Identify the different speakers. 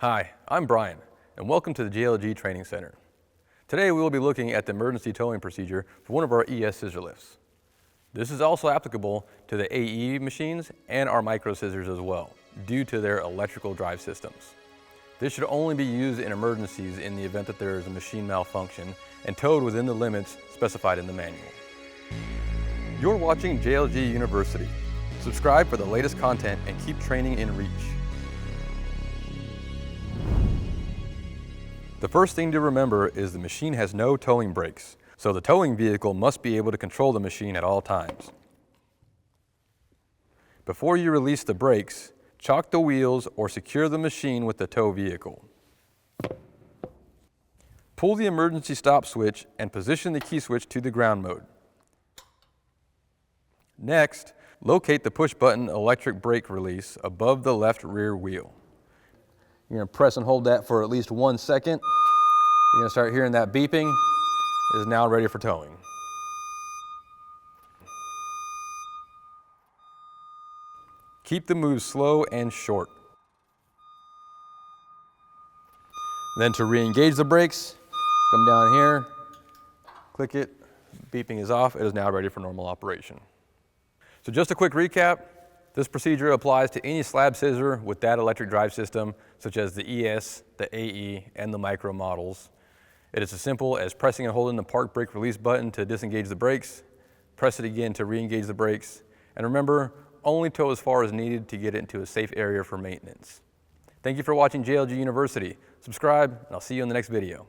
Speaker 1: Hi, I'm Brian, and welcome to the JLG Training Center. Today we will be looking at the emergency towing procedure for one of our ES scissor lifts. This is also applicable to the AE machines and our micro scissors as well, due to their electrical drive systems. This should only be used in emergencies in the event that there is a machine malfunction and towed within the limits specified in the manual. You're watching JLG University. Subscribe for the latest content and keep training in reach. The first thing to remember is the machine has no towing brakes, so the towing vehicle must be able to control the machine at all times. Before you release the brakes, chock the wheels or secure the machine with the tow vehicle. Pull the emergency stop switch and position the key switch to the ground mode. Next, locate the push button electric brake release above the left rear wheel. You're going to press and hold that for at least 1 second. You're going to start hearing that beeping. It is now ready for towing. Keep the move slow and short. Then to re-engage the brakes, come down here, click it, beeping is off. It is now ready for normal operation. So just a quick recap. This procedure applies to any slab scissor with that electric drive system, such as the ES, the AE, and the Micro models. It is as simple as pressing and holding the park brake release button to disengage the brakes, press it again to re-engage the brakes, and remember, only tow as far as needed to get it into a safe area for maintenance. Thank you for watching JLG University. Subscribe, and I'll see you in the next video.